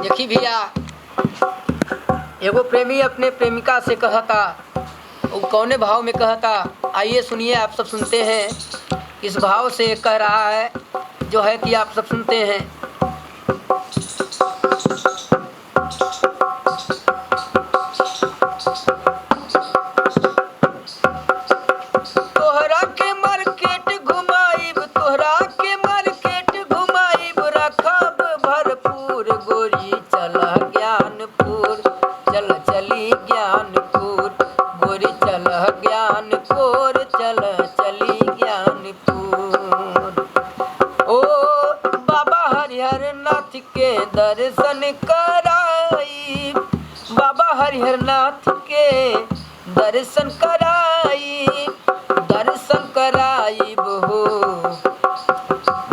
देखी भैया, एगो प्रेमी अपने प्रेमिका से कहता, वो कौने भाव में कहता, आइए सुनिए, आप सब सुनते हैं। इस भाव से कह रहा है जो है कि आप सब सुनते हैं। तोहरा के मार्केट घुमाइब, तोहरा के मार्केट घुमाइब, रखब भरपूर, गोरी चल ज्ञानपुर, चल चली ज्ञानपुर, गोरी चल ज्ञानपुर, चल चली ज्ञानपुर। ओ बाबा हरिहर नाथ के दर्शन कराई, बाबा हरिहर नाथ के दर्शन कराई, दर्शन कराई हो,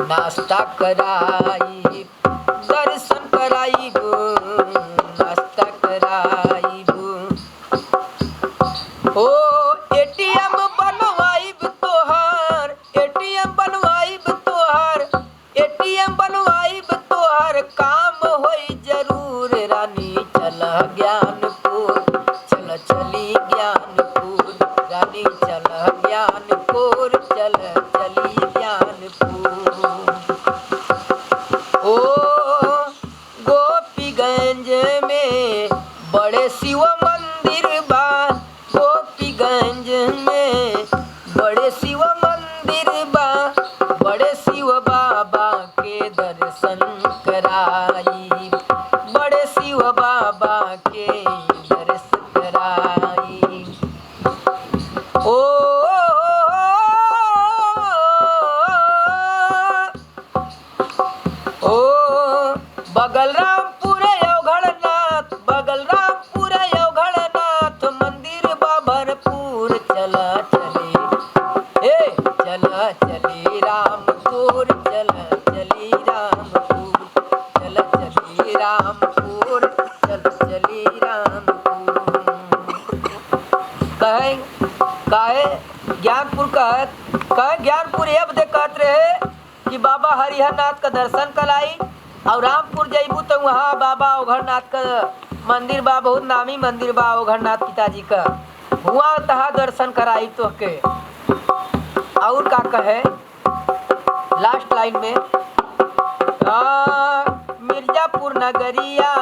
नाश्ता कराई, दर्शन कराई हो, नाश्ता कराई हो। एटीएम बनवाइब तोहार, एटीएम बनवाइब तोहार, एटीएम बनवाइब तोहार, काम होई जरूर, रानी चल ज्ञानपुर, चल चली ज्ञानपुर, रानी चल ज्ञानपुर, चल चली ज्ञानपुर। ओ गोपीगंज में बड़े शिव मंदिर बा, गोपीगंज में बड़े शिव मंदिर बा, बड़े शिव बाबा के दर्शन कराई, बड़े शिव बाबा के दर्शन कराई। ओ बगलरामपुर अवघड़नाथ, बगलरामपुर अवघड़नाथ, मंदिर बा भरपूर, चल चली ए चल चली रामपुर, चल चली रामपुर, चल चली रामपुर, चल चली रामपुर। कहे कहे ज्ञानपुर कहे ज्ञानपुर ये बदे कहत रहे कि बाबा हरिहर नाथ का दर्शन कराई, और रामपुर जइबू तो वहाँ बाबा ओघरनाथ का मंदिर बा, बहुत नामी मंदिर बा ओघरनाथ पिताजी का, हुआ तहा दर्शन कराई तो के। और का कहे लास्ट लाइन में, मिर्जापुर नगरिया,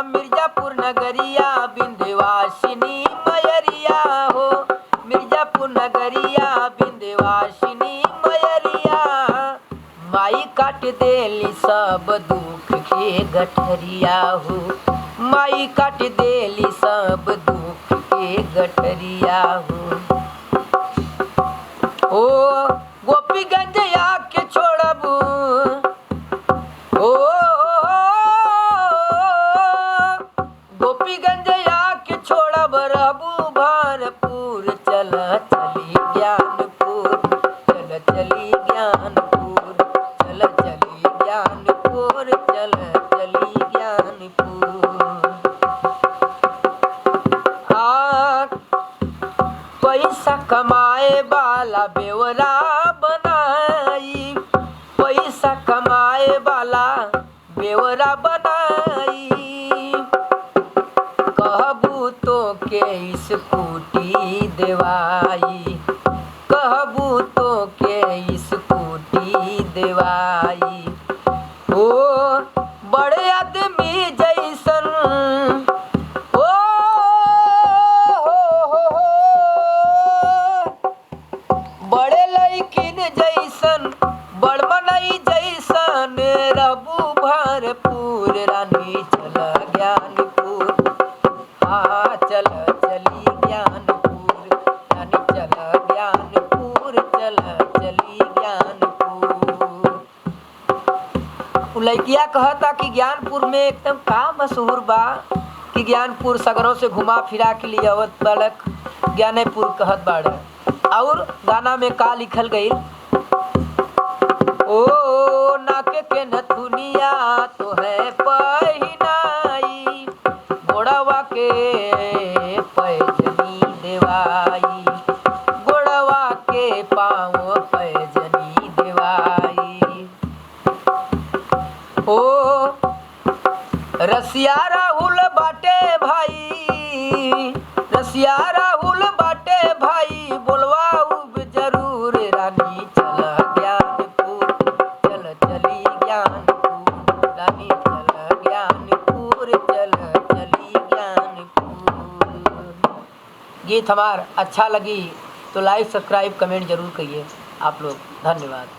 मिर्जापुर नगरिया, विंध्यवासिनी मयरिया हो, मिर्जापुर नगरिया, विंध्यवासिनी मयरिया, माई काट देली सब दुख के गठरिया हो, माई काट देली सब दुख के गठरिया हो। ओ गोपीगंज आके छोड़बू, ओ गोपीगंज आके छोड़ब, रहबू भरपूर, चल चली ज्ञानपुर, चल चली ज्ञानपुर, चल चली ज्ञानपुर, चल चली ज्ञानपुर। पैसा कमाए वाला बेवरा बनाई, पैसा कमाए वाला बेवरा बनाई, कहबू तो के स्कूटी देवाई, कहबू तो के स्कूटी देवाई। ओ बड़े आदमी जैसन, ओ हो बड़े लइकिन जैसन, बड़ मनई जैसन, रहबू भरपूर, रानी चल ज्ञानपुर, हाँ चल चली ज्ञानपुर, रानी चल ज्ञानपुर, चल चली ज्ञानपुर। लइकिया कहता कि ज्ञानपुर में एकदम का मशहूर बा कि ज्ञानपुर सगरों से घुमा फिरा के लिए अवत बालक ज्ञानपुर कहत बाड़े। और गाना में का लिखल गई, ओ नाके के नथुनिया तो है पहिनाई, गोड़वा के पैजनी देवाई, गोड़वा के पाँव पैजनी देवाई। ओ रसिया राहुल बाटे भाई, रसिया राहुल बाटे भाई, बोलवाऊ जरूर रानी चल ज्ञानपुर, चल चली ज्ञानपुर, रानी चल ज्ञानपुर, चल चली ज्ञानपुर। गीत हमार अच्छा लगी तो लाइक सब्सक्राइब कमेंट जरूर करिए आप लोग। धन्यवाद।